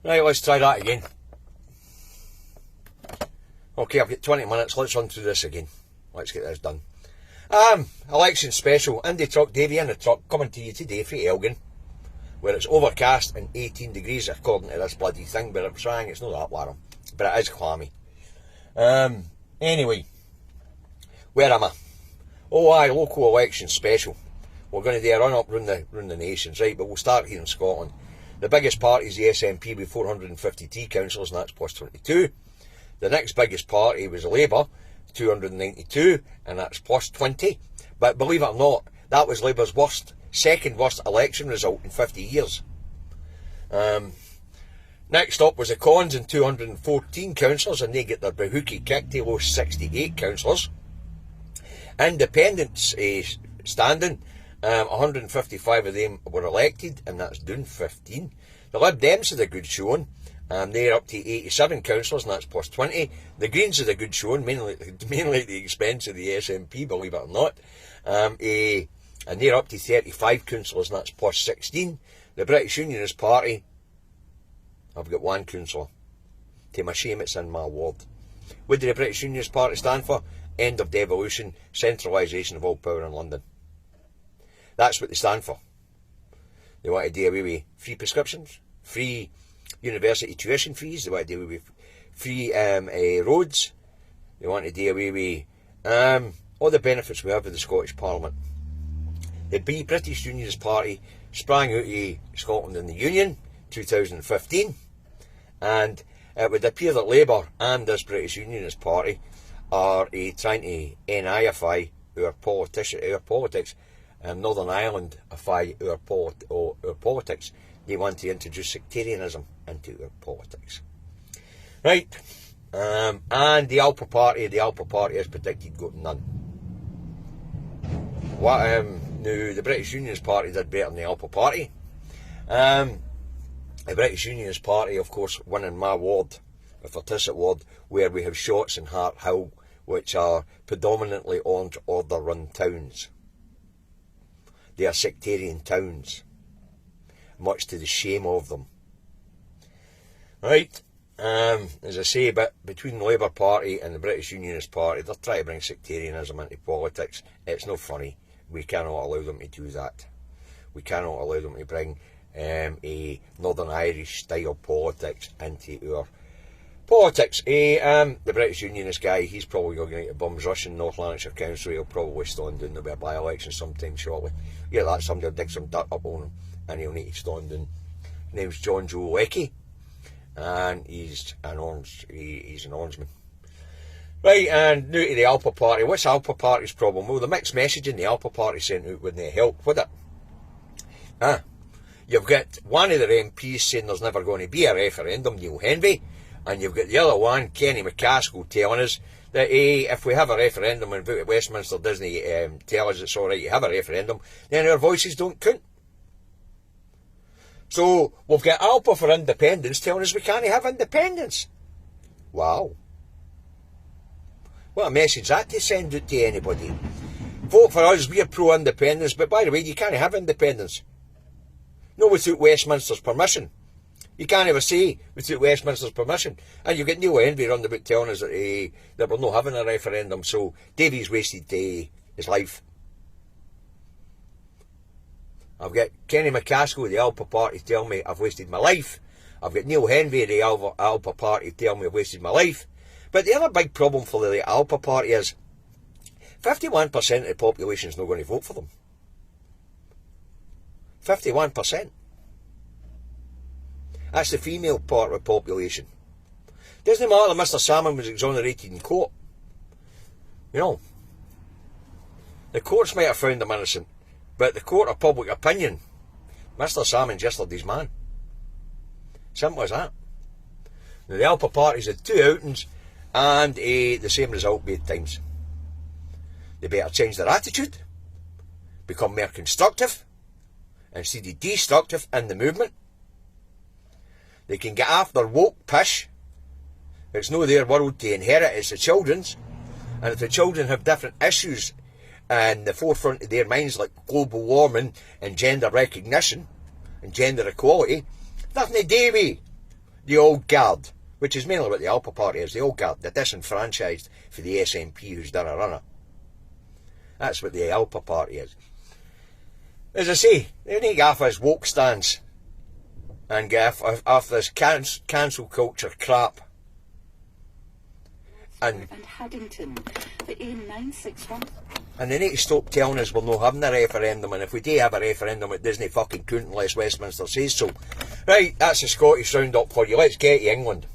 Right, let's try that again. Okay, I've got 20 minutes, let's run through this again. Let's get this done. Election special, Indytruck, Davy in the truck, coming to you today from Elgin, where it's overcast and 18 degrees according to this bloody thing, but I'm trying, it's not that warm, but it is clammy. Anyway, where am I? Oh aye, local election special. We're going to do a run up round the nations, right, but we'll start here in Scotland. The biggest party is the SNP with 453 councillors, and that's plus 22. The next biggest party was Labour, 292, and that's plus 20. But believe it or not, that was Labour's second worst election result in 50 years. Next up was the Cons and 214 councillors, and they get their bahookie kicked. They lost 68 councillors. Independents standing, 155 of them were elected, and that's down 15. The Lib Dems had a good showing. They're up to 87 councillors, and that's plus 20. The Greens had a good showing, mainly at the expense of the SNP, believe it or not. And they're up to 35 councillors, and that's plus 16. The British Unionist Party, I've got one councillor. To my shame, it's in my ward. What did the British Unionist Party stand for? End of devolution, centralisation of all power in London. That's what they stand for. They want to do away with free prescriptions, free university tuition fees, they want to do away with free roads, they want to do away with all the benefits we have with the Scottish Parliament. The British Unionist Party sprang out of Scotland in the Union 2015, and it would appear that Labour and this British Unionist Party are trying to NIify our politics, and Northern Ireland-ify our politics. They want to introduce sectarianism into our politics. Right, and the Alpha Party is predicted got none. Now, the British Unionist Party did better than the Alpha Party. The British Unionist Party, of course, won in my ward, the Fortissat ward, where we have Shotts and Hart Hill, which are predominantly Orange Order-run towns. They are sectarian towns, much to the shame of them. Right, as I say, but between the Labour Party and the British Unionist Party, they're trying to bring sectarianism into politics. It's not funny. We cannot allow them to do that. We cannot allow them to bring a Northern Irish style politics into our politics. The British Unionist guy, he's probably going to get a bums rush in North Lanarkshire Council. He'll probably stand down. There'll be a by-election sometime shortly. Yeah, that's somebody will dig some dirt up on him, and he'll need to stand down. His name's John Joe Leckie, and he's an Orangeman. Right, and now to the Alpha Party. What's Alpha Party's problem? Well, the mixed messaging the Alpha Party sent out wouldn't help, would it? You've got one of their MPs saying there's never going to be a referendum, Neil Henry, and you've got the other one, Kenny McCaskill, telling us that if we have a referendum and vote at Westminster doesn't tell us it's alright to have a referendum, then our voices don't count. So we've got Alpha for Independence telling us we can't have independence. Wow. What a message that to send out to anybody. Vote for us, we're pro-independence, but by the way, you can't have independence. No, without Westminster's permission. You can't have a say without Westminster's permission. And you've got Neil Henry round about telling us that we're not having a referendum, so Davy's wasted his life. I've got Kenny McCaskill of the Alpha Party telling me I've wasted my life. I've got Neil Henry of the Alpha Party telling me I've wasted my life. But the other big problem for the Alpha Party is 51% of the population is not going to vote for them. 51%. That's the female part of the population. Doesn't matter that Mr. Salmon was exonerated in court. You know, the courts might have found him innocent, but the court of public opinion, Mr. Salmon's yesterday's man. Simple as that. Now, the Alpha Party's had 2 outings and the same result both times. They better change their attitude, become more constructive instead of destructive in the movement. They can get off their woke pish. It's not their world to inherit, it's the children's. And if the children have different issues in the forefront of their minds, like global warming and gender recognition and gender equality, nothing to do with the old guard, which is mainly what the Alpha Party is, the old guard, the disenfranchised for the SNP who's done a runner. That's what the Alpha Party is. As I say, they need to get off his woke stance and get off this cancel culture crap. And Haddington for A961. And they need to stop telling us we're not having a referendum, and if we do have a referendum, it doesn't fucking count unless Westminster says so. Right, that's the Scottish Roundup for you. Let's get to England.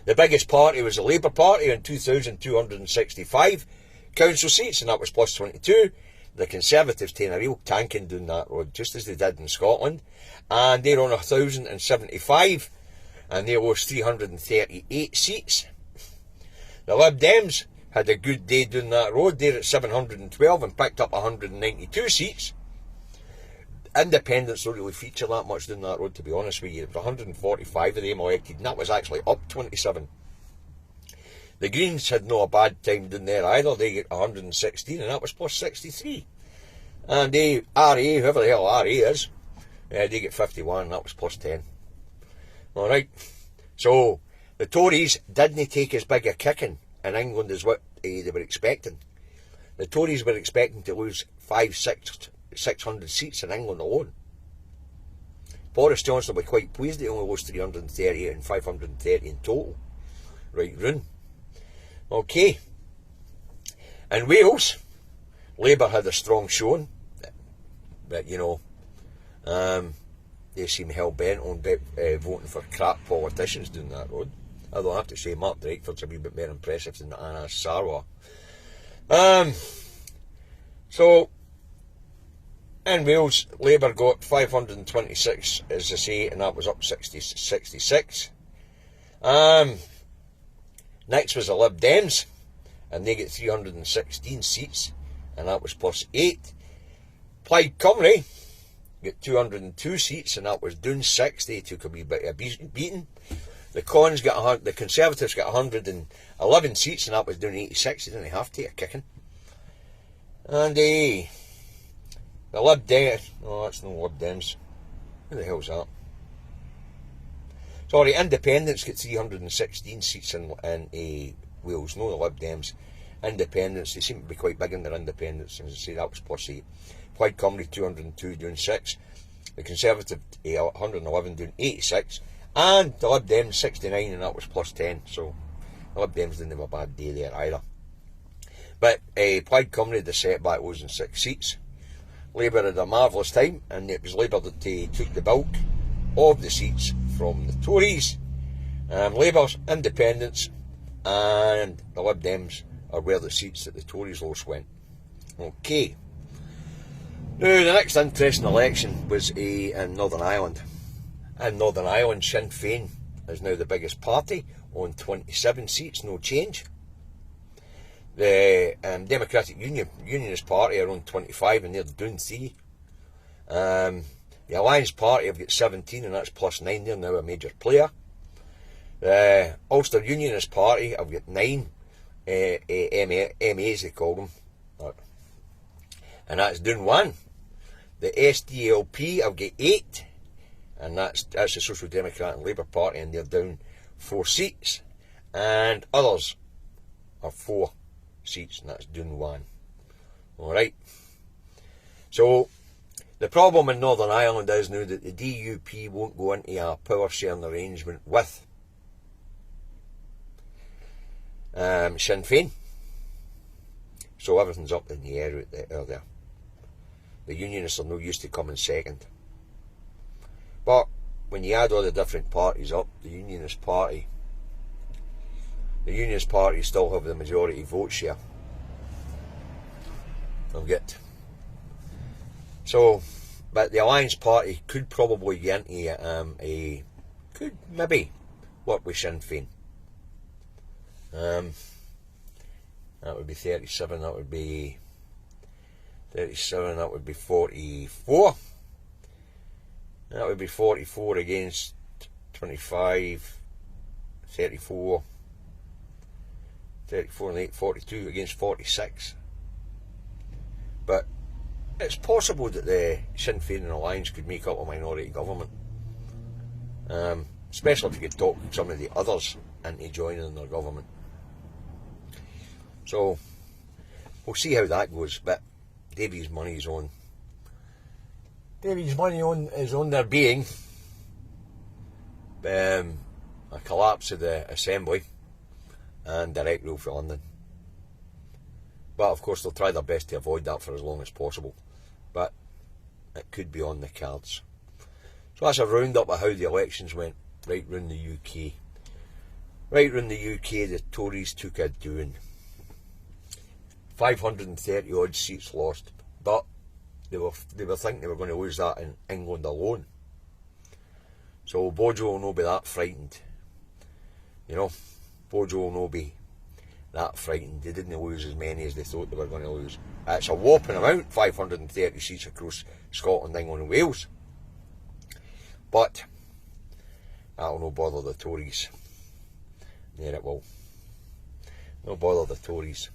The biggest party was the Labour Party on 2,265 council seats, and that was plus 22. The Conservatives taking a real tanking down that road, just as they did in Scotland. And they're on 1,075, and they lost 338 seats. The Lib Dems had a good day down that road. They're at 712 and picked up 192 seats. Independents don't really feature that much down that road, to be honest with you. There was 145 of them elected, and that was actually up 27. The Greens had no a bad time down there either. They get 116, and that was plus 63. And the RA, whoever the hell RA is, they get 51, and that was plus 10. Alright, so the Tories didn't take as big a kicking in England as what they were expecting. The Tories were expecting to lose 600 seats in England alone. Boris Johnson was quite pleased he only lost 330 and 530 in total. Right round. Okay. In Wales, Labour had a strong showing, but you know, they seem hell-bent on voting for crap politicians down that road. Although I have to say Mark Drakeford's a wee bit more impressive than Anna Sarwar. So, in Wales, Labour got 526, as I say, and that was up 66. Next was the Lib Dems, and they get 316 seats, and that was plus 8. Plaid Cymru got 202 seats, and that was down 6. They took a wee bit of beating. The Conservatives got 111 seats, and that was down 86. They didn't have to take a kicking. And the Lib Dems, no, that's no Lib Dems. Who the hell's that? Sorry, Independents get 316 seats in Wales, no the Lib Dems. Independents, they seem to be quite big in their independents, as I say, that was plus 8. Plaid Cymru 202 doing 6. The Conservative 111 doing 86. And the Lib Dems 69, and that was plus 10. So the Lib Dems didn't have a bad day there either. But Plaid Cymru, the setback was in 6 seats. Labour had a marvellous time, and it was Labour that took the bulk of the seats from the Tories. Labour's, Independents, and the Lib Dems are where the seats that the Tories lost went. Okay. Now, the next interesting election was in Northern Ireland. In Northern Ireland, Sinn Féin is now the biggest party on 27 seats, no change. The Democratic Unionist Party are on 25, and they're down 3. The Alliance Party have got 17, and that's plus 9. They're now a major player. The Ulster Unionist Party have got 9 MAs, they call them, and that's down 1. The SDLP have got 8, and that's the Social Democrat and Labour Party, and they're down 4 seats. And others are 4 seats, and that's down 1. Alright. So, the problem in Northern Ireland is now that the DUP won't go into a power sharing arrangement with Sinn Féin. So everything's up in the air out there. The Unionists are no used to coming second. But when you add all the different parties up, the Unionist Party still have the majority vote share. They'll get. So, but the Alliance Party could probably get into could maybe work with Sinn Féin. That would be 37, that would be 37, that would be 44. That would be 44 against 25, 34, 34 and 8, 42 against 46. But it's possible that the Sinn Féin and Alliance could make up a minority government. especially if you could talk some of the others into joining their government. So we'll see how that goes, but Davy's money is on. Davy's money is on there being a collapse of the Assembly and direct rule for London. But of course they'll try their best to avoid that for as long as possible. But it could be on the cards. So that's a roundup of how the elections went right round the UK. Right round the UK, the Tories took a doing. 530 odd seats lost, but they were thinking they were going to lose that in England alone. So Bojo will not be that frightened. You know, Bojo will not be that frightened. They didn't lose as many as they thought they were going to lose. It's a whopping amount, 530 seats across Scotland, England and Wales. But that'll no bother the Tories. Yeah, it will. No bother the Tories.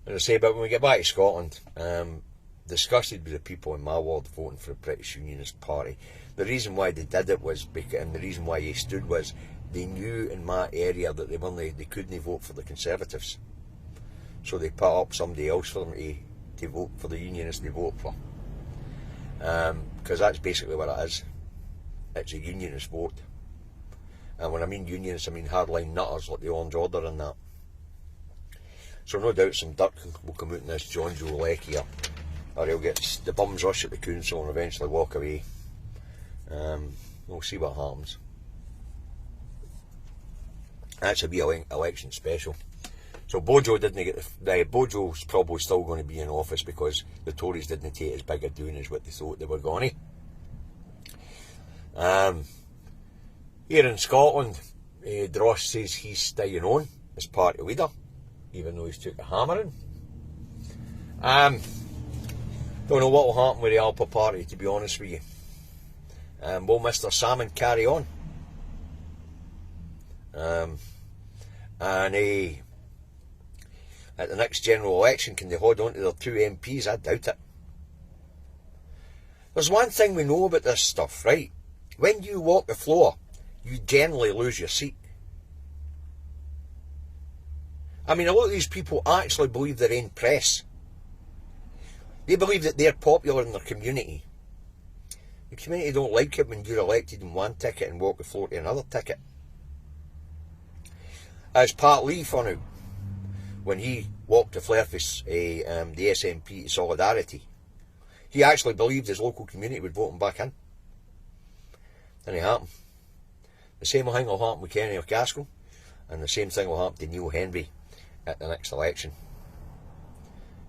As I say, but when we get back to Scotland, disgusted with the people in my ward voting for the British Unionist Party. The reason why they did it was because, and the reason why they stood was, they knew in my area that they couldn't vote for the Conservatives, so they put up somebody else for them to vote for the Unionists they vote for, because that's basically what it is. It's a Unionist vote, and when I mean Unionists, I mean hardline nutters like the Orange Order and that. So no doubt some dirt will come out in this John Joe Leckie, or he'll get the bums rush at the council and eventually walk away. We'll see what happens. That's a wee election special. So Bojo didn't get Bojo's probably still going to be in office because the Tories didn't take as big a doing as what they thought they were going to. Here in Scotland, Dross says he's staying on as party leader, even though he's took a hammering. Don't know what will happen with the Alpha Party, to be honest with you. Will Mr. Salmon carry on? And at the next general election, can they hold on to their 2 MPs? I doubt it. There's one thing we know about this stuff, right? When you walk the floor, you generally lose your seat. I mean, a lot of these people actually believe they're in press. They believe that they're popular in their community. The community don't like it when you're elected in one ticket and walk the floor to another ticket. As Pat Lee found out when he walked the floor for the SNP Solidarity, he actually believed his local community would vote him back in. Didn't happen. The same thing will happen with Kenny O'Caskell, and the same thing will happen to Neil Henry at the next election.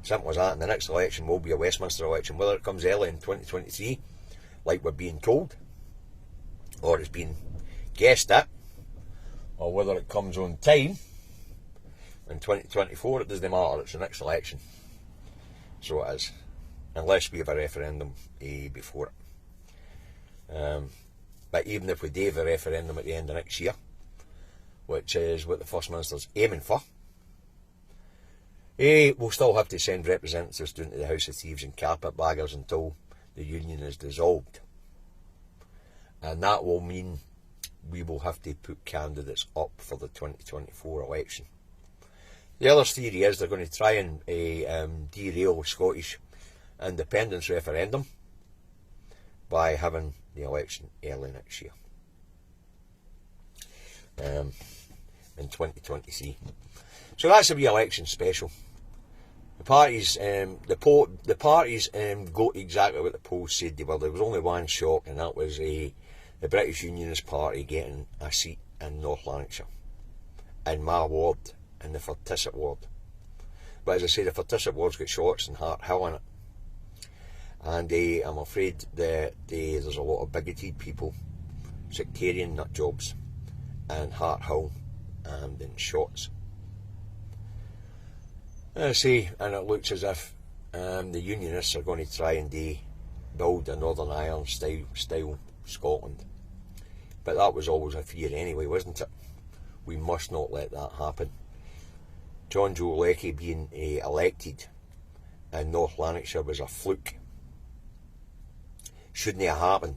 Simple as that. And the next election will be a Westminster election, whether it comes early in 2023, like we're being told, or it's been guessed at, or whether it comes on time in 2024, it doesn't matter, it's the next election. So it is, unless we have a referendum before it. But even if we do have a referendum at the end of next year, which is what the First Minister's aiming for, we'll still have to send representatives down to the House of Thieves and Carpetbaggers until the union is dissolved. And that will mean we will have to put candidates up for the 2024 election. The other theory is they're going to try and derail Scottish independence referendum by having the election early next year, in 2023. So that's a wee election special. The parties, the parties got exactly what the polls said they were. There was only one shock, and that was the British Unionist Party getting a seat in North Lanarkshire, in my ward, in the Fertisset ward. But as I say, the Fertisset ward's got Shorts and Hart Hill in it, and I'm afraid that there's a lot of bigoted people, sectarian nut jobs, in Hart Hill and in Shorts. I say, and it looks as if the Unionists are going to try and build a Northern Ireland style Scotland. But that was always a fear anyway, wasn't it? We must not let that happen. John Joe Leckie being elected in North Lanarkshire was a fluke. Shouldn't have happened.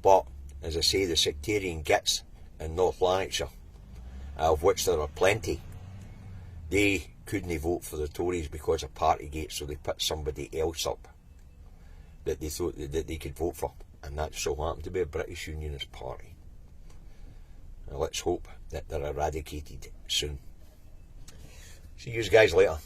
But as I say, the sectarian gits in North Lanarkshire, of which there are plenty, they couldn't vote for the Tories because of Partygate, so they put somebody else up that they thought that they could vote for, and that so happened to be a British Unionist Party. Now let's hope that they're eradicated soon. See you guys later.